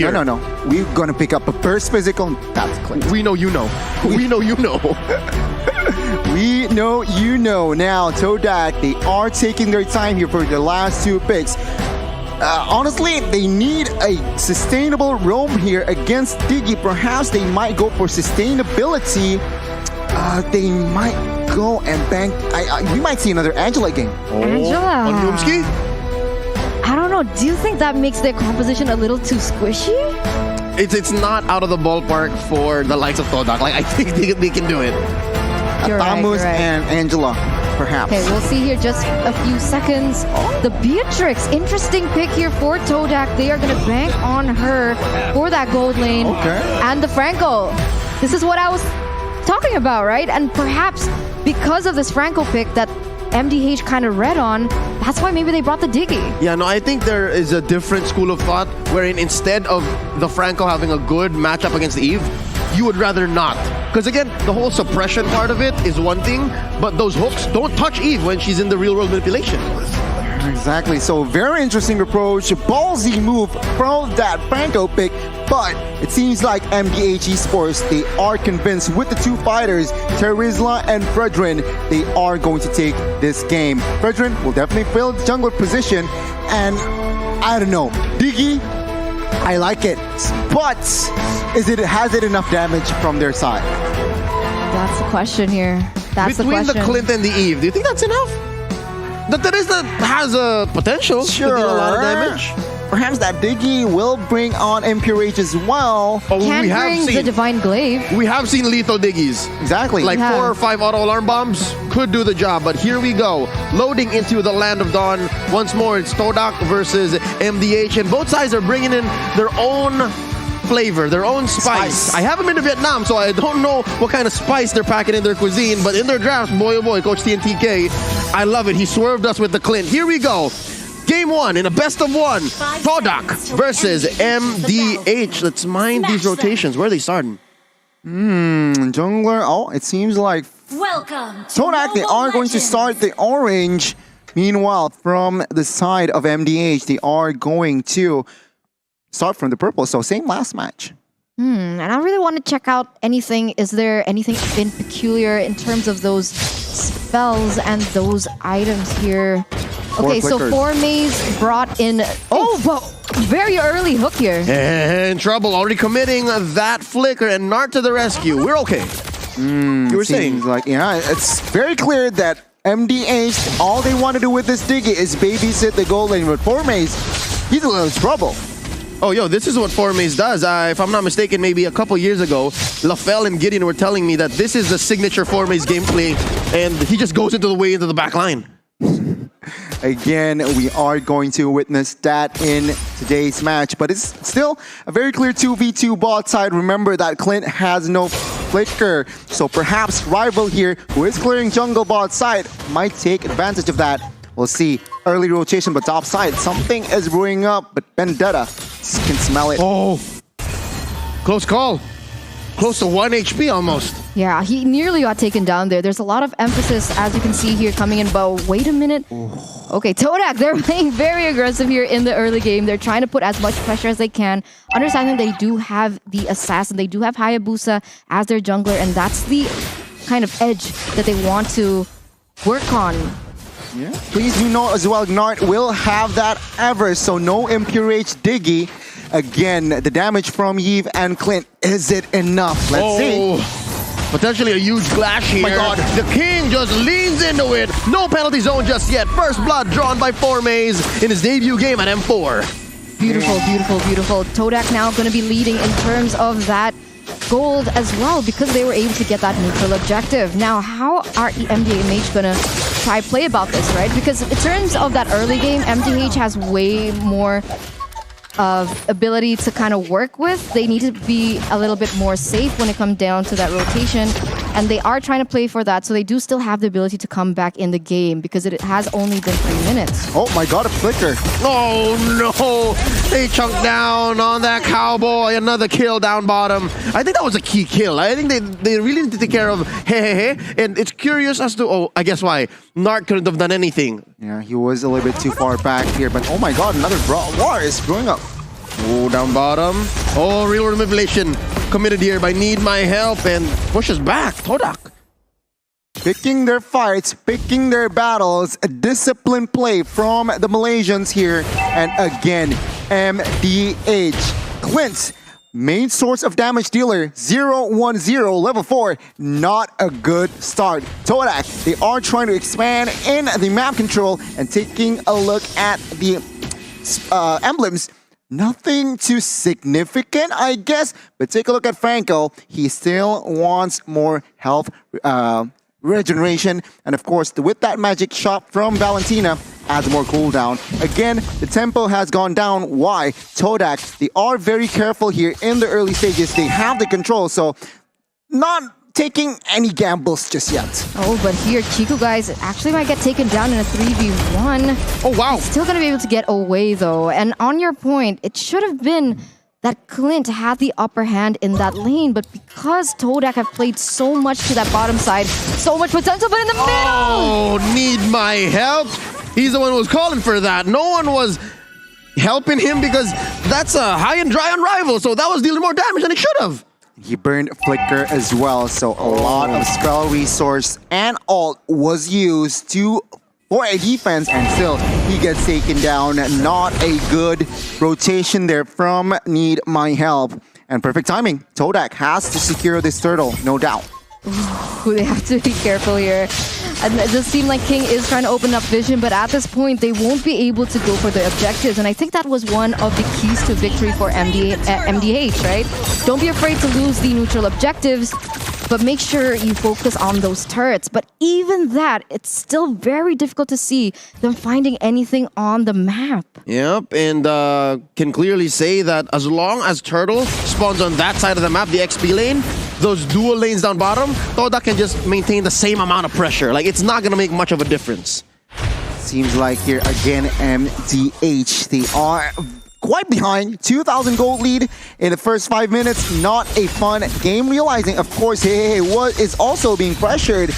here. No. We're gonna pick up a first physical. That's Clint. We know you know. We know you know. We know you know. Now, Todak, they are taking their time here for the last two picks. Honestly, they need a sustainable roam here against Diggy. Perhaps they might go for sustainability. They might go and bank. We might see another Angela game. Angela. On Noomski? I don't know. Do you think that makes their composition a little too squishy? It's not out of the ballpark for the likes of Todak. Like, I think they can do it. Tamus and Angela, perhaps. Okay, we'll see here just a few seconds. The Beatrix, interesting pick here for Todak. They are going to bank on her for that gold lane. Okay. And the Franco. This is what I was talking about, right? And perhaps because of this Franco pick that MDH kind of read on, that's why maybe they brought the Diggy. Yeah, no, I think there is a different school of thought wherein instead of the Franco having a good matchup against Eve, you would rather not. Because again, the whole suppression part of it is one thing, but those hooks don't touch Eve when she's in the real world manipulation. Exactly. So very interesting approach. Ballsy move from that Franco pick, but it seems like MDH Esports, they are convinced with the two fighters, Terizla and Fredrin, they are going to take this game. Fredrin will definitely fill the jungler position, and I don't know, Diggy, I like it, but has it enough damage from their side? That's the question here. That's the question. Between the Clint and the Eve, do you think that's enough? The Teresa has a potential to deal a lot of damage. Perhaps that Diggy will bring on Impurage as well. Oh, Can bring the Divine Glaive. We have seen lethal Diggies. Exactly. Like 4 or 5 auto alarm bombs could do the job, but here we go. Loading into the Land of Dawn. Once more, it's Todak versus MDH, and both sides are bringing in their own flavor, their own spice. I haven't been to Vietnam, so I don't know what kind of spice they're packing in their cuisine, but in their drafts, boy oh boy, Coach TNTK, I love it. He swerved us with the Clint. Here we go. Game 1 in a best of 1. Todak versus MDH. Let's mind these rotations. Where are they starting? Jungler. Oh, it seems like Welcome to Todak, they are going to start the orange. Meanwhile, from the side of MDH, they are going to start from the purple. So same last match. And I really want to check out anything. Is there anything been peculiar in terms of those spells and those items here? Okay, so 4Maze brought in... Oh, but very early hook here. In trouble, already committing that flicker, and Nart to the rescue. We're okay. You were saying? Like, yeah, it's very clear that MDH, all they want to do with this Diggy is babysit the gold lane. But 4Maze, he's a little trouble. Oh, yo, this is what 4Maze does. If I'm not mistaken, maybe a couple years ago, LaFell and Gideon were telling me that this is the signature 4Maze gameplay, and he just goes into the back line. Again, we are going to witness that in today's match, but it's still a very clear 2v2 bot side. Remember that Clint has no flicker, so perhaps Rival here, who is clearing jungle bot side, might take advantage of that. We'll see. Early rotation, but top side, something is brewing up, but Vendetta can smell it. Oh, close call. Close to 1 HP almost. Yeah, he nearly got taken down there. There's a lot of emphasis, as you can see here, coming in, but wait a minute. Okay, Todak, they're playing very aggressive here in the early game. They're trying to put as much pressure as they can. Understanding they do have the Assassin, they do have Hayabusa as their jungler, and that's the kind of edge that they want to work on. Yeah. Please do note as well, Nart will have that ever, so no Impurage Diggy. Again, the damage from Yves and Clint, is it enough? Let's see. Potentially a huge clash here. My God. The King just leans into it. No penalty zone just yet. First blood drawn by 4Maze in his debut game at M4. Beautiful, beautiful, beautiful. Todak now going to be leading in terms of that gold as well because they were able to get that neutral objective. Now, how are MDH going to try play about this, right? Because in terms of that early game, MDH has way more of ability to kind of work with. They need to be a little bit more safe when it comes down to that rotation, and they are trying to play for that, so they do still have the ability to come back in the game because it has only been 3 minutes. Oh my God, a flicker. Oh no, they chunked down on that cowboy. Another kill down bottom. I think that was a key kill. I think they really need to take care of hey, and it's curious as to, oh, I guess why Nart couldn't have done anything. Yeah, he was a little bit too far back here, but oh my God, another war is growing up. Oh, down bottom. Oh, real world manipulation committed here by Need My Help and pushes back. Todak. Picking their fights, picking their battles, a disciplined play from the Malaysians here. And again, MDH. Clint's main source of damage dealer, 0-1-0, level 4. Not a good start. Todak, they are trying to expand in the map control and taking a look at the emblems. Nothing too significant, I guess, but take a look at Franco. He still wants more health regeneration, and of course, with that magic shot from Valentina, adds more cooldown. Again, the tempo has gone down. Why? Todak, they are very careful here in the early stages. They have the control, so not taking any gambles just yet. Oh, but here, Chico, guys, actually might get taken down in a 3v1. Oh, wow. Still gonna be able to get away, though. And on your point, it should have been that Clint had the upper hand in that lane, but because Todak have played so much to that bottom side, so much potential, but in the middle! Oh, Need My Help. He's the one who was calling for that. No one was helping him because that's a high and dry on rival, so that was dealing more damage than it should have. He burned Flicker as well, so a lot of spell resource and ult was used for a defense, and still he gets taken down. Not a good rotation there from Need My Help. And perfect timing. Todak has to secure this turtle, no doubt. Ooh, they have to be careful here. And it does seem like King is trying to open up vision, but at this point, they won't be able to go for the objectives. And I think that was one of the keys to victory for MDH, right? Don't be afraid to lose the neutral objectives, but make sure you focus on those turrets. But even that, it's still very difficult to see them finding anything on the map. Yep, and can clearly say that as long as Turtle spawns on that side of the map, the XP lane, those dual lanes down bottom, Todak can just maintain the same amount of pressure. Like, it's not going to make much of a difference. Seems like here again, MDH, they are quite behind. 2,000 gold lead in the first 5 minutes. Not a fun game. Realizing, of course, what is also being pressured.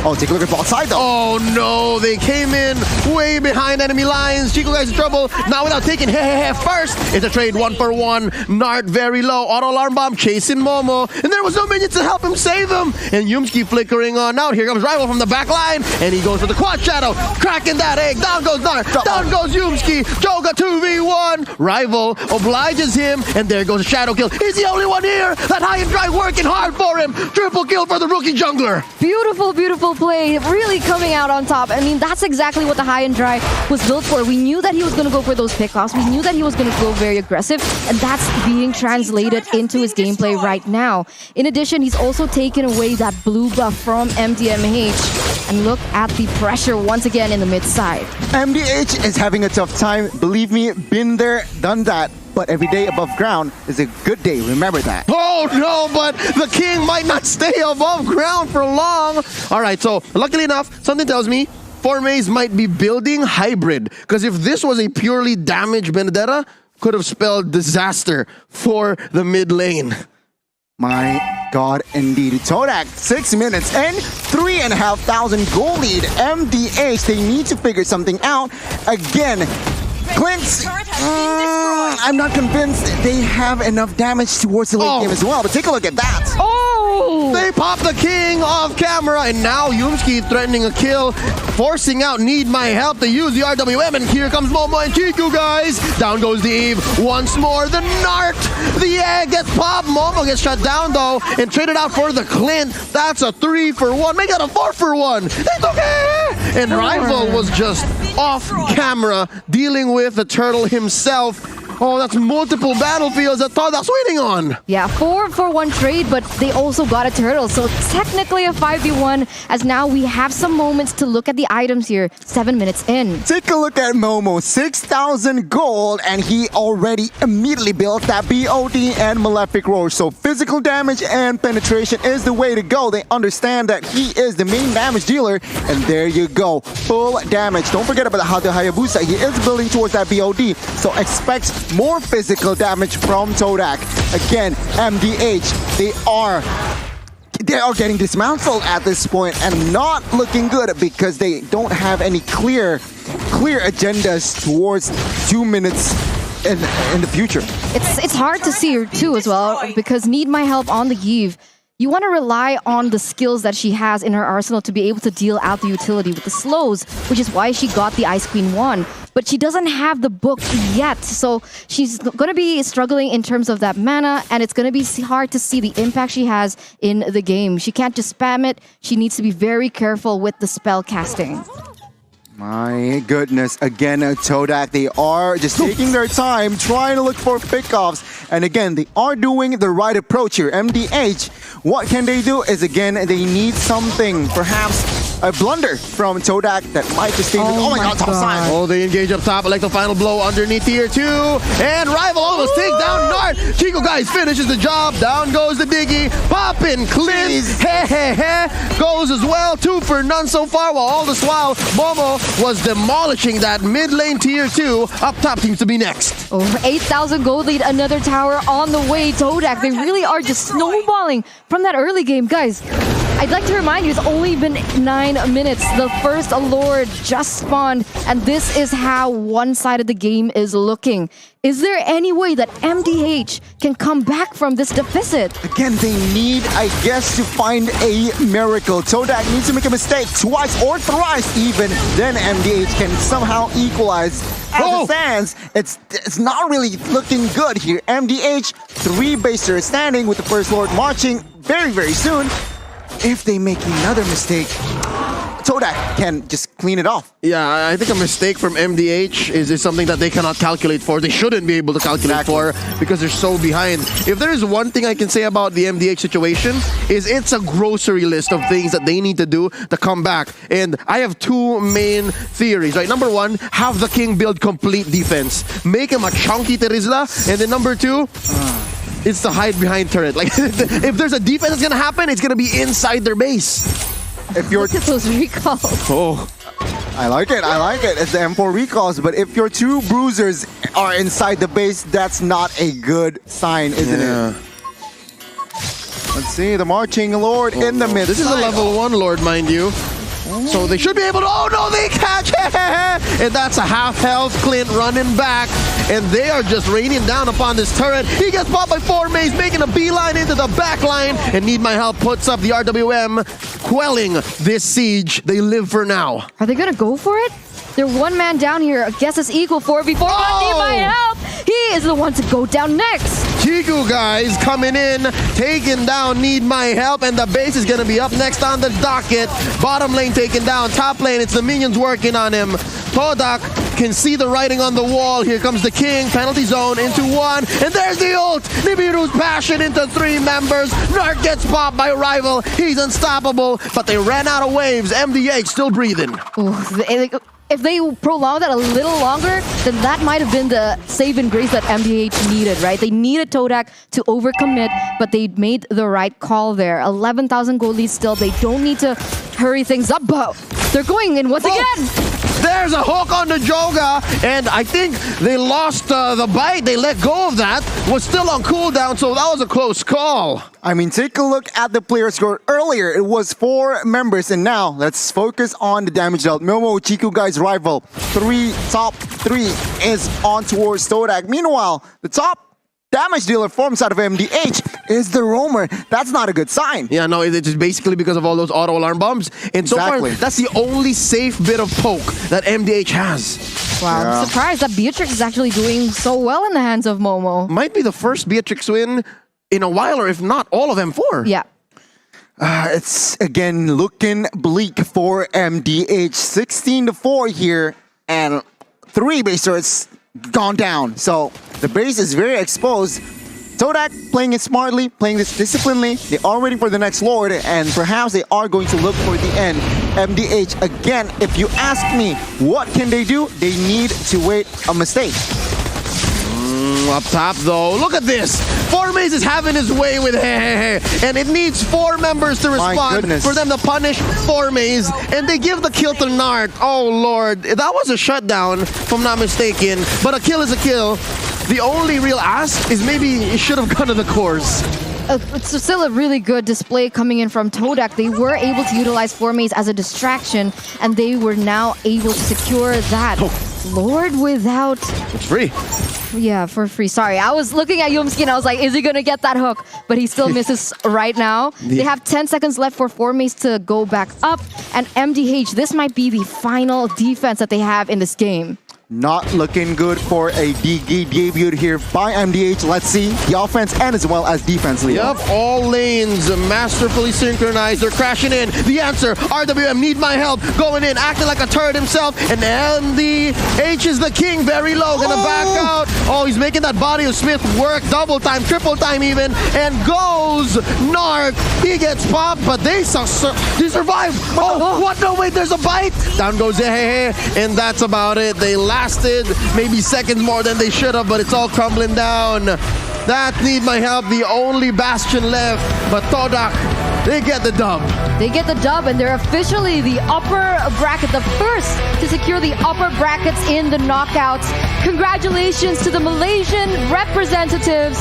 Oh, take a look at both side though. Oh no, they came in way behind enemy lines. Chico guys in trouble. Now without taking first, it's a trade 1-for-1. Nart very low. Auto alarm bomb chasing Momo. And there was no minions to help him save him. And Yumski flickering on out. Here comes Rival from the back line. And he goes for the quad shadow. Cracking that egg. Down goes Nart. Down goes Yumski. Joga 2v1. Rival obliges him. And there goes a shadow kill. He's the only one here. That high and dry working hard for him. Triple kill for the rookie jungler. Beautiful, beautiful play, really coming out on top. I mean, that's exactly what the high and dry was built for. We knew that he was going to go for those pickoffs. We knew that he was going to go very aggressive, and that's being translated into his gameplay right now. In addition, he's also taken away that blue buff from MDMH. And look at the pressure once again in the mid side. MDH is having a tough time. Believe me, been there, done that. But every day above ground is a good day. Remember that. Oh no, but the king might not stay above ground for long. All right, so luckily enough, something tells me Formaze might be building hybrid. Because if this was a purely damaged Benedetta, could have spelled disaster for the mid lane. My God, indeed. Todak, 6 minutes and 3,500 goal lead. MDH, they need to figure something out. Again, Clint's, I'm not convinced they have enough damage towards the late game as well, but take a look at that. Oh! They pop the king off camera, and now Yumski threatening a kill, forcing out Need My Help to use the RWM, and here comes Momo and Chiku, guys. Down goes the Eve once more. The Nart, the egg gets popped. Momo gets shut down, though, and traded out for the Clint. That's a 3-for-1. Make that a 4-for-1. It's okay! And Rival was just off camera, dealing with the turtle himself. Oh, that's multiple battlefields that Todak's waiting on. Yeah, 4-for-1 trade, but they also got a turtle. So technically a 5v1, as now we have some moments to look at the items here. 7 minutes in. Take a look at Momo, 6,000 gold, and he already immediately built that BOD and Malefic Roar. So physical damage and penetration is the way to go. They understand that he is the main damage dealer, and there you go. Full damage. Don't forget about the Hayabusa. He is building towards that BOD, so expect more physical damage from Todak. Again, MDH, they are getting dismantled at this point and not looking good because they don't have any clear agendas towards 2 minutes in the future. It's hard to see her too as well, because Need My Help on the Eve. You want to rely on the skills that she has in her arsenal to be able to deal out the utility with the slows, which is why she got the Ice Queen 1. But she doesn't have the book yet, so she's going to be struggling in terms of that mana, and it's going to be hard to see the impact she has in the game. She can't just spam it. She needs to be very careful with the spell casting. My goodness, again, Todak, they are just taking their time, trying to look for pickoffs. And again, they are doing the right approach here. MDH, what can they do is, again, they need something, perhaps a blunder from Todak that might just take oh my god, top side. Oh, they engage up top, like the final blow underneath tier 2. And Rival almost take down Nart. Chico, guys, finishes the job. Down goes the Diggy. Poppin', Clint, goes as well. 2 for none so far, while all this while, Momo was demolishing that mid lane tier 2. Up top seems to be next. Over 8,000 gold lead, another tower on the way. Todak, they really are just snowballing from that early game. Guys, I'd like to remind you, it's only been 9 minutes. The first Lord just spawned, and this is how one-sided the game is looking. Is there any way that MDH can come back from this deficit? Again, they need, I guess, to find a miracle. Todak needs to make a mistake twice or thrice even, then MDH can somehow equalize. As it stands, it's not really looking good here. MDH, 3 basers standing with the first Lord marching very, very soon. If they make another mistake, Todak can just clean it off. Yeah, I think a mistake from MDH is something that they cannot calculate for. They shouldn't be able to calculate for because they're so behind. If there is one thing I can say about the MDH situation, is it's a grocery list of things that they need to do to come back. And I have 2 main theories, right? Number 1, have the King build complete defense. Make him a chunky Terizla. And then number 2, it's the hide behind turret. Like, if there's a defense that's gonna happen, it's gonna be inside their base. If you're Look at those recalls. Oh, I like it. I like it. It's the M4 recalls, but if your 2 bruisers are inside the base, that's not a good sign, isn't it? Let's see the marching Lord in the mid. This is a level 1 Lord, mind you. So they should be able to, oh no, they catch it! And that's a half health Clint running back. And they are just raining down upon this turret. He gets popped by 4 maze, making a beeline into the back line. And Need My Help puts up the RWM, quelling this siege. They live for now. Are they gonna go for it? They're 1 man down here. I guess it's equal 4v4. Need My Help! He is the one to go down next. Chiku, guys, coming in, taking down Need My Help, and the base is gonna be up next on the docket. Bottom lane taken down, top lane, it's the minions working on him. Todak can see the writing on the wall. Here comes the King, penalty zone into 1, and there's the ult! Nibiru's passion into 3 members. Nart gets popped by Rival. He's unstoppable, but they ran out of waves. MDH still breathing. Ooh, if they prolong that a little longer, then that might have been the save and grace that MDH needed, right? They needed Todak to overcommit, but they made the right call there. 11,000 gold lead still. They don't need to hurry things up, but they're going in once again. There's a hook on the Joga, and I think they lost the bite. They let go of that. Was still on cooldown, so that was a close call. I mean, take a look at the player score. Earlier, it was 4 members, and now let's focus on the damage dealt. Momo, Chiku, guys, Rival. Top 3 is on towards Todak. Meanwhile, the top damage dealer forms out of MDH is the Roamer. That's not a good sign. Yeah, no, it's just basically because of all those auto alarm bombs. And so far, that's the only safe bit of poke that MDH has. Wow, I'm surprised that Beatrix is actually doing so well in the hands of Momo. Might be the first Beatrix win in a while, or if not, all of M4. Yeah. It's, again, looking bleak for MDH. 16-4 here, and 3 basers gone down. So the base is very exposed. Todak playing it smartly, playing this disciplinedly. They are waiting for the next Lord, and perhaps they are going to look for the end. MDH, again, if you ask me, what can they do? They need to wait a mistake. Up top, though, look at this. 4 maze is having his way with and it needs 4 members to respond for them to punish 4 maze, and they give the kill to Nart. Oh, Lord. That was a shutdown, if I'm not mistaken, but a kill is a kill. The only real ask is maybe it should have gone to the cores. It's still a really good display coming in from Todak. They were able to utilize 4 maze as a distraction, and they were now able to secure that. Lord without... It's free. Yeah, for free. Sorry, I was looking at Yumski and I was like, is he going to get that hook? But he still misses right now. They have 10 seconds left for Formace to go back up. And MDH, this might be the final defense that they have in this game. Not looking good for a DG debut here by MDH. Let's see the offense and as well as defense, Leo. Yep, all lanes masterfully synchronized. They're crashing in. The answer, RWM need my help. Going in, acting like a turret himself. And MDH is the king, very low. Gonna back out. Oh, he's making that body of Smith work. Double time, triple time even. And goes Narc. He gets popped, but they survive. Oh, what? No, wait, there's a bite. Down goes Hehe. And that's about it. They lasted maybe seconds more than they should have, but it's all crumbling down. That need my help, the only bastion left. But Todak, they get the dub. They get the dub, and they're officially the upper bracket, the first to secure the upper brackets in the knockouts. Congratulations to the Malaysian representatives.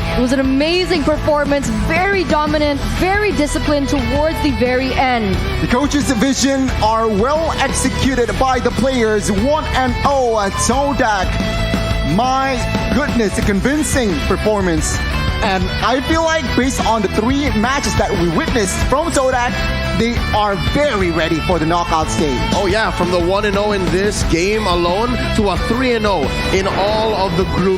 It was an amazing performance, very dominant, very disciplined towards the very end. The coaches' division are well executed by the players. 1-0 at Todak. My goodness, a convincing performance. And I feel like based on the 3 matches that we witnessed from Todak, they are very ready for the knockout stage. Oh yeah, from the 1-0 in this game alone to a 3-0 in all of the group